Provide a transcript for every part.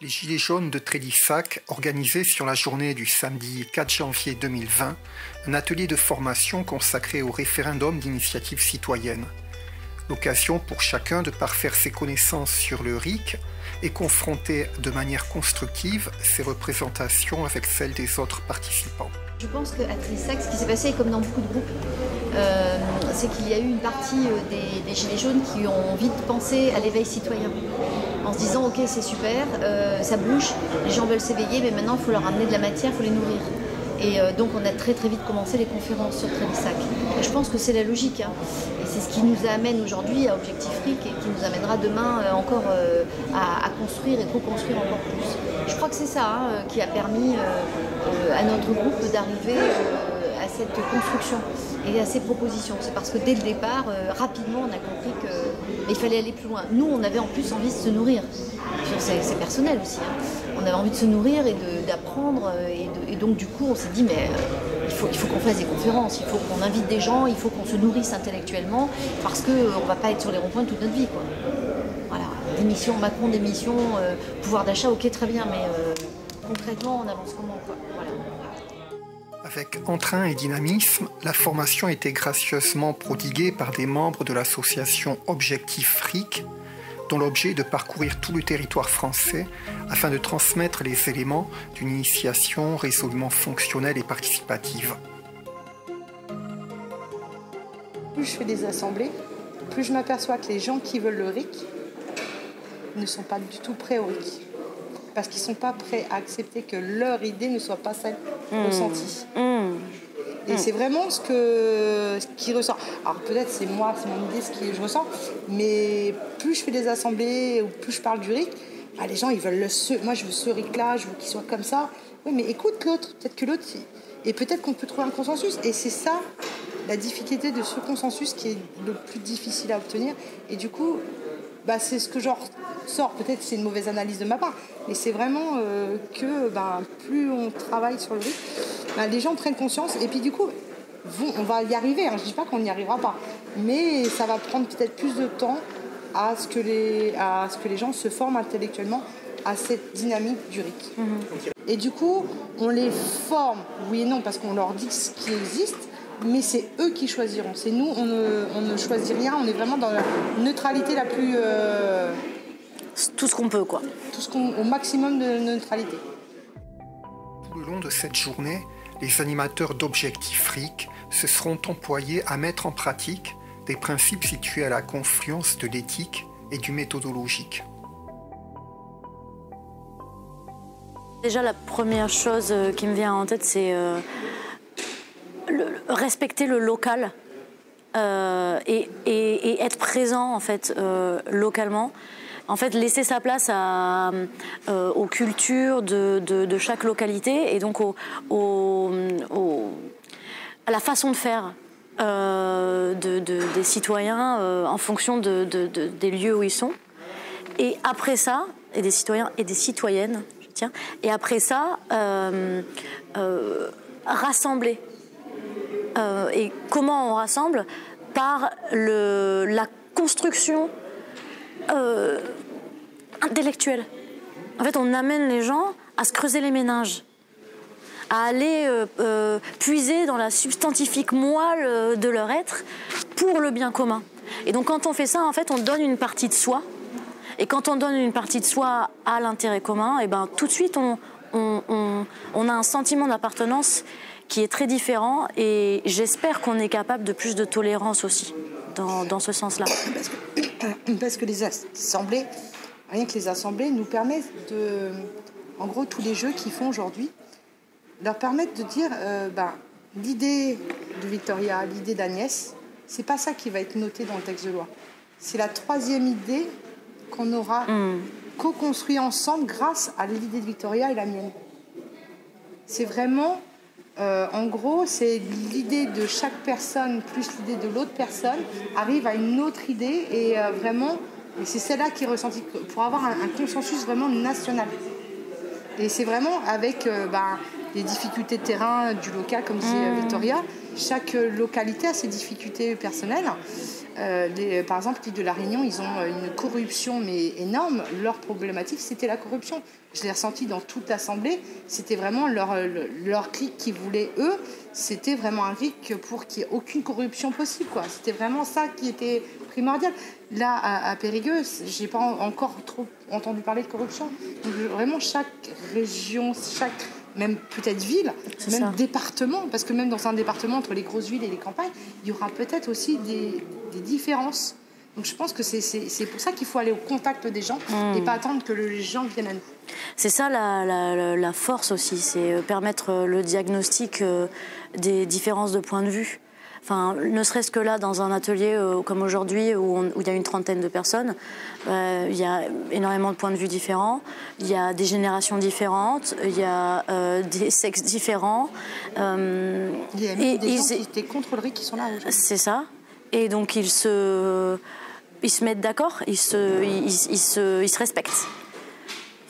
Les Gilets jaunes de Trélissac organisaient sur la journée du samedi 4 janvier 2020 un atelier de formation consacré au référendum d'initiative citoyenne. L'occasion pour chacun de parfaire ses connaissances sur le RIC et confronter de manière constructive ses représentations avec celles des autres participants. Je pense qu'à Trélissac, ce qui s'est passé, comme dans beaucoup de groupes, c'est qu'il y a eu une partie des Gilets jaunes qui ont vite pensé à l'éveil citoyen. En se disant, ok, c'est super, ça bouge, les gens veulent s'éveiller, mais maintenant, il faut leur amener de la matière, il faut les nourrir. Et donc, on a très vite commencé les conférences sur Trélissac. Et je pense que c'est la logique. Hein. Et c'est ce qui nous amène aujourd'hui à Objectif RIC et qui nous amènera demain encore à construire et co-construire encore plus. Je crois que c'est ça hein, qui a permis à notre groupe d'arriver à cette construction et à ces propositions. C'est parce que dès le départ, rapidement, on a compris qu'il fallait aller plus loin. Nous, on avait en plus envie de se nourrir. C'est personnel aussi. Hein. On avait envie de se nourrir et d'apprendre. Et donc, du coup, on s'est dit, mais il faut qu'on fasse des conférences, il faut qu'on invite des gens, il faut qu'on se nourrisse intellectuellement, parce qu'on ne va pas être sur les ronds-points toute notre vie. Quoi. Voilà. Démission Macron, démission, pouvoir d'achat, ok, très bien, mais concrètement, on avance comment quoi. Voilà. Avec entrain et dynamisme, la formation était gracieusement prodiguée par des membres de l'association Objectif RIC, dont l'objet est de parcourir tout le territoire français afin de transmettre les éléments d'une initiation résolument fonctionnelle et participative. Plus je fais des assemblées, plus je m'aperçois que les gens qui veulent le RIC ne sont pas du tout prêts au RIC. Parce qu'ils ne sont pas prêts à accepter que leur idée ne soit pas celle ressentie. Et c'est vraiment ce qui ressort. Alors peut-être c'est moi, c'est mon idée, ce que je ressens, mais plus je fais des assemblées ou plus je parle du RIC, bah, les gens ils veulent moi je veux ce RIC-là, je veux qu'il soit comme ça. Oui, mais écoute l'autre, peut-être que l'autre, et peut-être qu'on peut trouver un consensus. Et c'est ça la difficulté de ce consensus qui est le plus difficile à obtenir. Et du coup, bah, c'est ce que j'en ressors. Peut-être que c'est une mauvaise analyse de ma part, mais c'est vraiment que plus on travaille sur le RIC, les gens prennent conscience et puis du coup, on va y arriver. Hein. Je ne dis pas qu'on n'y arrivera pas, mais ça va prendre peut-être plus de temps à ce que les gens se forment intellectuellement à cette dynamique du RIC. Et du coup, on les forme, oui et non, parce qu'on leur dit ce qui existe, mais c'est eux qui choisiront. C'est nous, on ne choisit rien, on est vraiment dans la neutralité la plus... tout ce qu'on peut, quoi. Au maximum de neutralité. Tout le long de cette journée, les animateurs d'Objectif RIC se seront employés à mettre en pratique des principes situés à la confluence de l'éthique et du méthodologique. Déjà, la première chose qui me vient en tête, c'est respecter le local et être présent en fait localement. En fait, laisser sa place aux cultures de chaque localité et donc à la façon de faire des citoyens en fonction des lieux où ils sont. Et après ça, et des citoyens et des citoyennes, et après ça, rassembler. Et comment on rassemble? Par la construction intellectuelle. En fait, on amène les gens à se creuser les méninges, à aller puiser dans la substantifique moelle de leur être pour le bien commun. Et donc, quand on fait ça, en fait, on donne une partie de soi. Et quand on donne une partie de soi à l'intérêt commun, et ben, tout de suite, on a un sentiment d'appartenance qui est très différent. Et j'espère qu'on est capable de plus de tolérance aussi, dans ce sens-là. Parce que les assemblées, rien que les assemblées, nous permettent de... En gros, tous les jeux qu'ils font aujourd'hui leur permettent de dire l'idée de Victoria, l'idée d'Agnès, c'est pas ça qui va être noté dans le texte de loi. C'est la troisième idée qu'on aura co-construit ensemble grâce à l'idée de Victoria et la mienne. C'est vraiment, en gros, c'est l'idée de chaque personne plus l'idée de l'autre personne arrive à une autre idée et vraiment, et c'est celle-là qui est ressentie pour avoir un consensus vraiment national. Et c'est vraiment avec les difficultés de terrain du local, comme disait Victoria. Chaque localité a ses difficultés personnelles. Par exemple, l'île de la Réunion, ils ont une corruption mais énorme. Leur problématique, c'était la corruption. Je l'ai ressenti dans toute l'Assemblée. C'était vraiment leur RIC qu'ils voulaient, eux. C'était vraiment un RIC pour qu'il n'y ait aucune corruption possible, quoi. C'était vraiment ça qui était primordial. Là, à Périgueux, je n'ai pas encore trop entendu parler de corruption. Donc, vraiment, chaque région, même peut-être ville, même département, parce que même dans un département, entre les grosses villes et les campagnes, il y aura peut-être aussi des différences. Donc je pense que c'est pour ça qu'il faut aller au contact des gens et pas attendre que les gens viennent à nous. C'est ça la force aussi, c'est permettre le diagnostic des différences de points de vue. Enfin, ne serait-ce que là, dans un atelier comme aujourd'hui, où il y a une trentaine de personnes, il y a énormément de points de vue différents, il y a des générations différentes, il y a des sexes différents. Il y a même des gens qui étaient contre le RIC qui sont là aujourd'hui. C'est ça. Et donc ils se mettent d'accord, ils se respectent.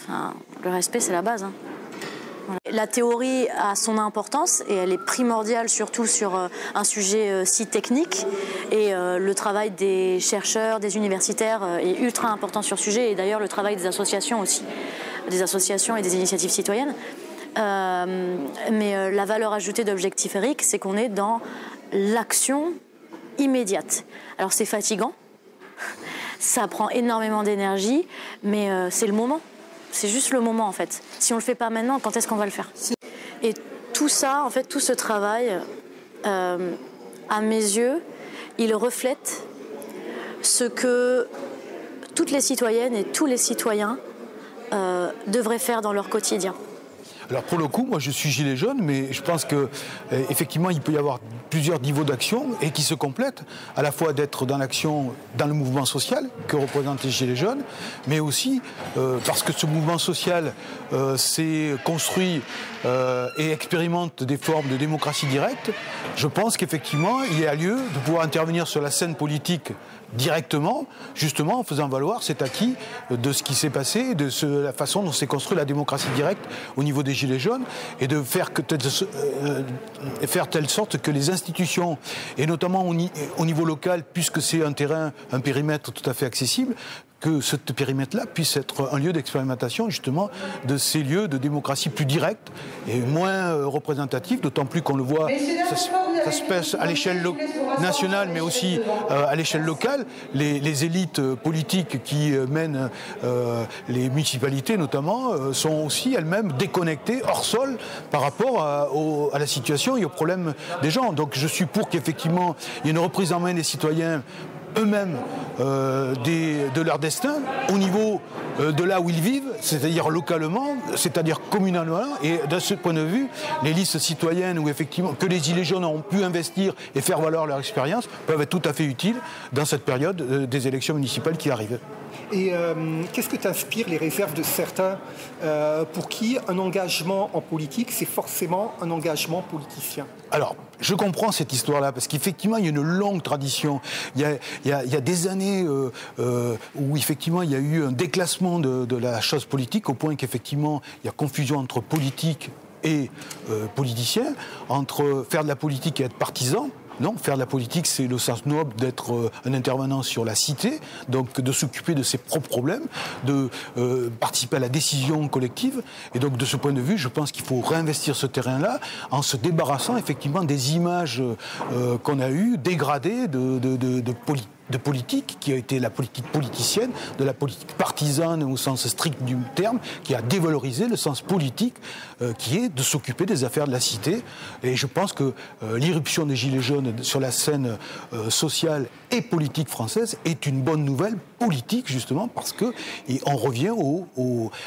Enfin, le respect, c'est la base. Hein. La théorie a son importance et elle est primordiale surtout sur un sujet si technique. Et le travail des chercheurs, des universitaires est ultra important sur ce sujet. Et d'ailleurs, le travail des associations aussi, des associations et des initiatives citoyennes. Mais la valeur ajoutée d'Objectif RIC, c'est qu'on est dans l'action immédiate. Alors c'est fatigant, ça prend énormément d'énergie, mais c'est le moment. C'est juste le moment en fait. Si on le fait pas maintenant, quand est-ce qu'on va le faire? Et tout ça, en fait, tout ce travail, à mes yeux, il reflète ce que toutes les citoyennes et tous les citoyens devraient faire dans leur quotidien. Alors pour le coup, moi je suis gilet jaune, mais je pense que effectivement il peut y avoir plusieurs niveaux d'action et qui se complètent, à la fois d'être dans l'action, dans le mouvement social que représentent les gilets jaunes, mais aussi parce que ce mouvement social s'est construit et expérimente des formes de démocratie directe. Je pense qu'effectivement il y a lieu de pouvoir intervenir sur la scène politique directement, justement en faisant valoir cet acquis de ce qui s'est passé, de la façon dont s'est construite la démocratie directe au niveau des Gilets jaunes, et de faire telle sorte que les institutions, et notamment au niveau local, puisque c'est un périmètre tout à fait accessible, que ce périmètre-là puisse être un lieu d'expérimentation justement de ces lieux de démocratie plus directe et moins représentatifs, d'autant plus qu'on le voit, ça se passe à l'échelle nationale mais aussi à l'échelle locale. Les élites politiques qui mènent les municipalités notamment sont aussi elles-mêmes déconnectées, hors sol, par rapport à la situation et aux problèmes des gens. Donc je suis pour qu'effectivement il y ait une reprise en main des citoyens eux-mêmes de leur destin au niveau de là où ils vivent, c'est-à-dire localement, c'est-à-dire communalement. Et de ce point de vue, les listes citoyennes où effectivement que les Gilets jaunes ont pu investir et faire valoir leur expérience peuvent être tout à fait utiles dans cette période des élections municipales qui arrivent. Et qu'est-ce que t'inspire les réserves de certains pour qui un engagement en politique, c'est forcément un engagement politicien? Alors, je comprends cette histoire-là, parce qu'effectivement, il y a une longue tradition. Il y a des années où, effectivement, il y a eu un déclassement de la chose politique, au point qu'effectivement, il y a confusion entre politique et politicien, entre faire de la politique et être partisan. Non, faire de la politique, c'est le sens noble d'être un intervenant sur la cité, donc de s'occuper de ses propres problèmes, de participer à la décision collective. Et donc, de ce point de vue, je pense qu'il faut réinvestir ce terrain-là en se débarrassant effectivement des images qu'on a eues, dégradées de politique, qui a été la politique politicienne, de la politique partisane au sens strict du terme, qui a dévalorisé le sens politique, qui est de s'occuper des affaires de la cité. Et je pense que l'irruption des Gilets jaunes sur la scène sociale et politique française est une bonne nouvelle politique, justement, parce qu'on revient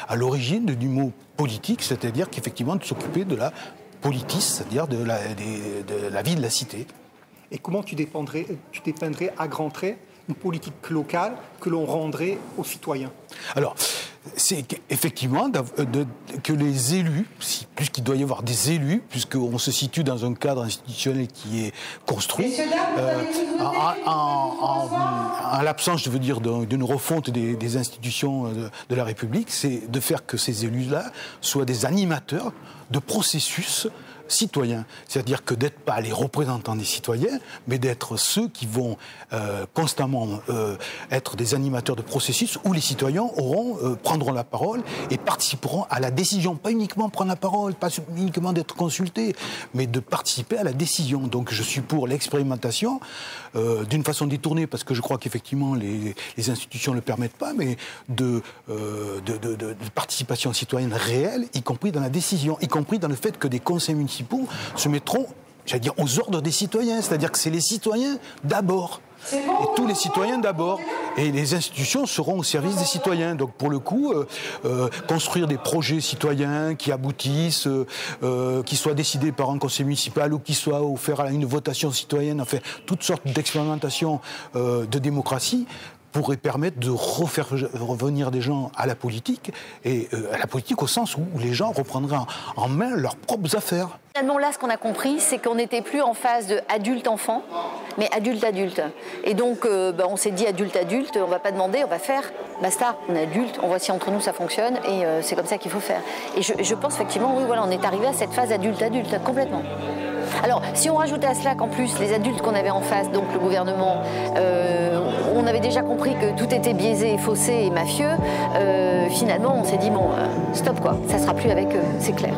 à l'origine du mot politique, c'est-à-dire qu'effectivement de s'occuper de la politis, c'est-à-dire de la vie de la cité. Et comment tu dépeindrais à grands traits une politique locale que l'on rendrait aux citoyens? Alors, c'est effectivement que les élus, puisqu'il doit y avoir des élus, puisqu'on se situe dans un cadre institutionnel qui est construit, en l'absence, je veux dire, d'une refonte des institutions de la République, c'est de faire que ces élus-là soient des animateurs de processus citoyens. C'est-à-dire que d'être pas les représentants des citoyens, mais d'être ceux qui vont constamment être des animateurs de processus où les citoyens prendront la parole et participeront à la décision. Pas uniquement prendre la parole, pas uniquement d'être consultés, mais de participer à la décision. Donc je suis pour l'expérimentation, d'une façon détournée, parce que je crois qu'effectivement les institutions ne le permettent pas, mais de participation citoyenne réelle, y compris dans la décision, y compris dans le fait que des conseils municipaux se mettront, j'allais dire, aux ordres des citoyens. C'est-à-dire que c'est les citoyens d'abord. Et tous les citoyens d'abord. Et les institutions seront au service des citoyens. Donc pour le coup, construire des projets citoyens qui aboutissent, qui soient décidés par un conseil municipal ou qui soient offerts à une votation citoyenne, enfin, toutes sortes d'expérimentations de démocratie, pourrait permettre de revenir des gens à la politique, et à la politique au sens où les gens reprendraient en main leurs propres affaires. Finalement, là, ce qu'on a compris, c'est qu'on n'était plus en phase de adulte-enfant, mais adulte-adulte. Et donc, on s'est dit adulte-adulte, on ne va pas demander, on va faire, basta, on est adulte, on voit si entre nous ça fonctionne, et c'est comme ça qu'il faut faire. Et je pense effectivement, oui, voilà, on est arrivé à cette phase adulte-adulte, complètement. Alors, si on rajoutait à cela qu'en plus, les adultes qu'on avait en face, donc le gouvernement, on avait déjà compris que tout était biaisé, faussé et mafieux, finalement, on s'est dit, bon, stop quoi, ça ne sera plus avec eux, c'est clair.